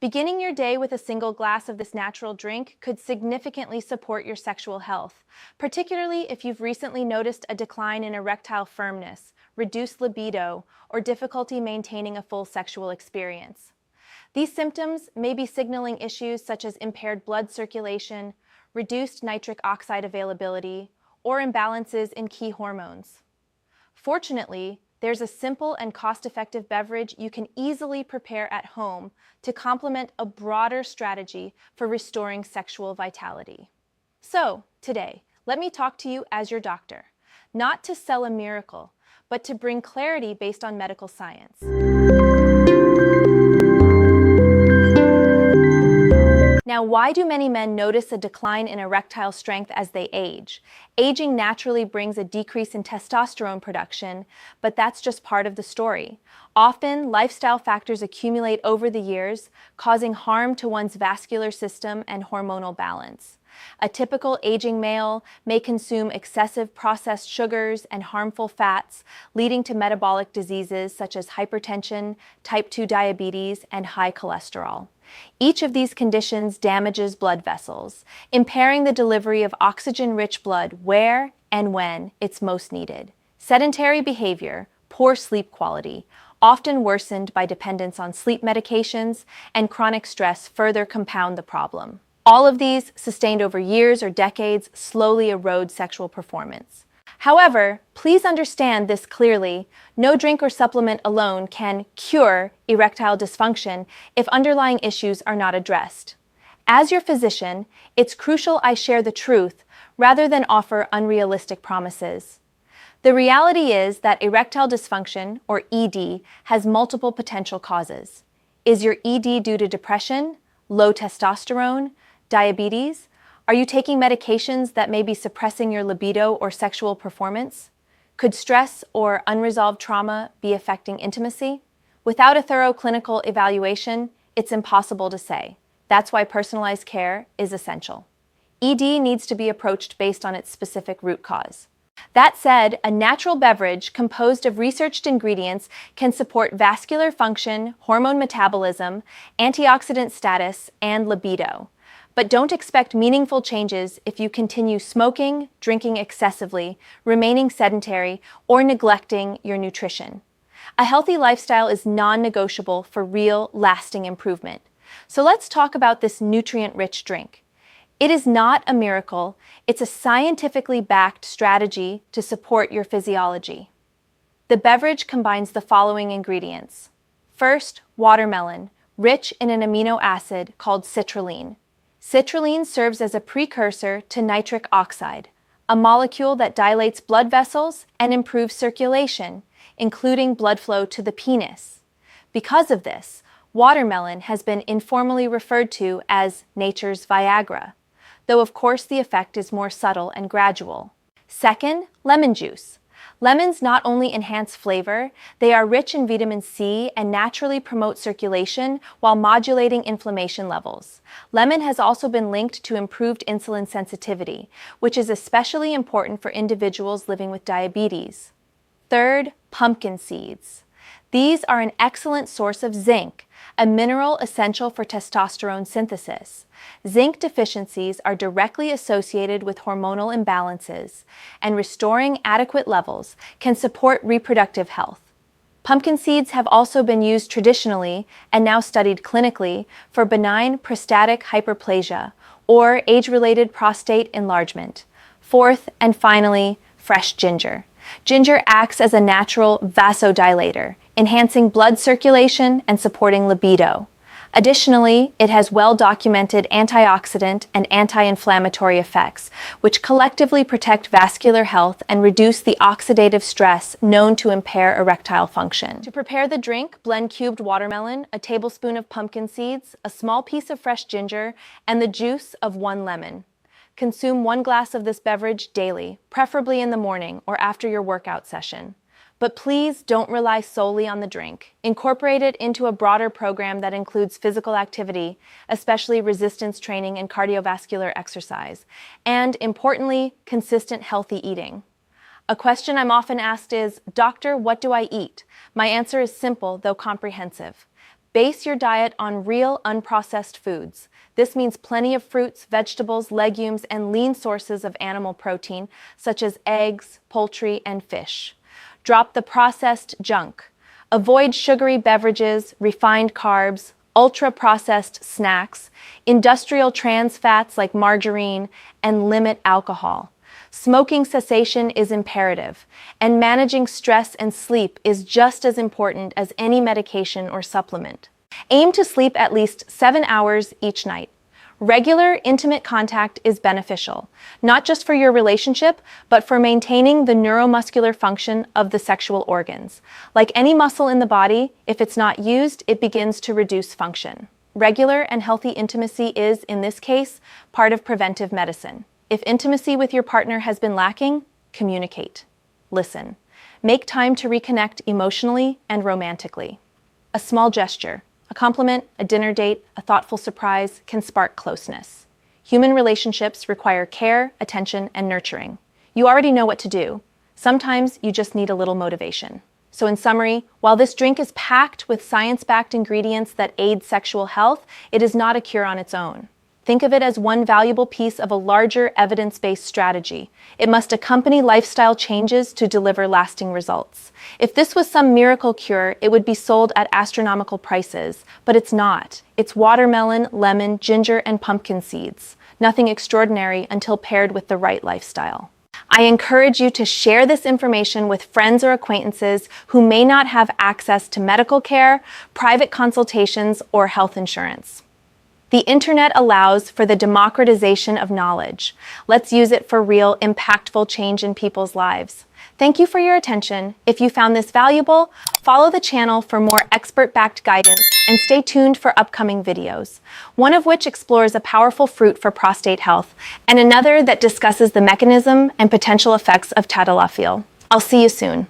Beginning your day with a single glass of this natural drink could significantly support your sexual health, particularly if you've recently noticed a decline in erectile firmness, reduced libido, or difficulty maintaining a full sexual experience. These symptoms may be signaling issues such as impaired blood circulation, reduced nitric oxide availability, or imbalances in key hormones. Fortunately, there's a simple and cost-effective beverage you can easily prepare at home to complement a broader strategy for restoring sexual vitality. So, today, let me talk to you as your doctor, not to sell a miracle, but to bring clarity based on medical science. Now, why do many men notice a decline in erectile strength as they age? Aging naturally brings a decrease in testosterone production, but that's just part of the story. Often, lifestyle factors accumulate over the years, causing harm to one's vascular system and hormonal balance. A typical aging male may consume excessive processed sugars and harmful fats, leading to metabolic diseases such as hypertension, type 2 diabetes, and high cholesterol. Each of these conditions damages blood vessels, impairing the delivery of oxygen-rich blood where and when it's most needed. Sedentary behavior, poor sleep quality, often worsened by dependence on sleep medications, and chronic stress further compound the problem. All of these, sustained over years or decades, slowly erode sexual performance. However, please understand this clearly. No drink or supplement alone can cure erectile dysfunction if underlying issues are not addressed. As your physician, it's crucial I share the truth rather than offer unrealistic promises. The reality is that erectile dysfunction, or ED, has multiple potential causes. Is your ED due to depression, low testosterone, diabetes? Are you taking medications that may be suppressing your libido or sexual performance? Could stress or unresolved trauma be affecting intimacy? Without a thorough clinical evaluation, it's impossible to say. That's why personalized care is essential. ED needs to be approached based on its specific root cause. That said, a natural beverage composed of researched ingredients can support vascular function, hormone metabolism, antioxidant status, and libido. But don't expect meaningful changes if you continue smoking, drinking excessively, remaining sedentary, or neglecting your nutrition. A healthy lifestyle is non-negotiable for real, lasting improvement. So let's talk about this nutrient-rich drink. It is not a miracle, it's a scientifically backed strategy to support your physiology. The beverage combines the following ingredients. First, watermelon, rich in an amino acid called citrulline. Citrulline serves as a precursor to nitric oxide, a molecule that dilates blood vessels and improves circulation, including blood flow to the penis. Because of this, watermelon has been informally referred to as nature's Viagra, though of course the effect is more subtle and gradual. Second, lemon juice. Lemons not only enhance flavor, they are rich in vitamin C and naturally promote circulation while modulating inflammation levels. Lemon has also been linked to improved insulin sensitivity, which is especially important for individuals living with diabetes. Third, pumpkin seeds. These are an excellent source of zinc, a mineral essential for testosterone synthesis. Zinc deficiencies are directly associated with hormonal imbalances, and restoring adequate levels can support reproductive health. Pumpkin seeds have also been used traditionally, and now studied clinically, for benign prostatic hyperplasia, or age-related prostate enlargement. Fourth, and finally, fresh ginger. Ginger acts as a natural vasodilator, enhancing blood circulation and supporting libido. Additionally, it has well-documented antioxidant and anti-inflammatory effects, which collectively protect vascular health and reduce the oxidative stress known to impair erectile function. To prepare the drink, blend cubed watermelon, a tablespoon of pumpkin seeds, a small piece of fresh ginger, and the juice of 1 lemon. Consume 1 glass of this beverage daily, preferably in the morning or after your workout session. But please don't rely solely on the drink. Incorporate it into a broader program that includes physical activity, especially resistance training and cardiovascular exercise, and importantly, consistent healthy eating. A question I'm often asked is, "Doctor, what do I eat?" My answer is simple, though comprehensive. Base your diet on real, unprocessed foods. This means plenty of fruits, vegetables, legumes, and lean sources of animal protein, such as eggs, poultry, and fish. Drop the processed junk. Avoid sugary beverages, refined carbs, ultra-processed snacks, industrial trans fats like margarine, and limit alcohol. Smoking cessation is imperative, and managing stress and sleep is just as important as any medication or supplement. Aim to sleep at least 7 hours each night. Regular, intimate contact is beneficial, not just for your relationship, but for maintaining the neuromuscular function of the sexual organs. Like any muscle in the body, if it's not used, it begins to reduce function. Regular and healthy intimacy is, in this case, part of preventive medicine. If intimacy with your partner has been lacking, communicate. Listen. Make time to reconnect emotionally and romantically. A small gesture, a compliment, a dinner date, a thoughtful surprise can spark closeness. Human relationships require care, attention, and nurturing. You already know what to do. Sometimes you just need a little motivation. So in summary, while this drink is packed with science-backed ingredients that aid sexual health, it is not a cure on its own. Think of it as one valuable piece of a larger evidence-based strategy. It must accompany lifestyle changes to deliver lasting results. If this was some miracle cure, it would be sold at astronomical prices, but it's not. It's watermelon, lemon, ginger, and pumpkin seeds. Nothing extraordinary until paired with the right lifestyle. I encourage you to share this information with friends or acquaintances who may not have access to medical care, private consultations, or health insurance. The internet allows for the democratization of knowledge. Let's use it for real, impactful change in people's lives. Thank you for your attention. If you found this valuable, follow the channel for more expert-backed guidance and stay tuned for upcoming videos, one of which explores a powerful fruit for prostate health and another that discusses the mechanism and potential effects of tadalafil. I'll see you soon.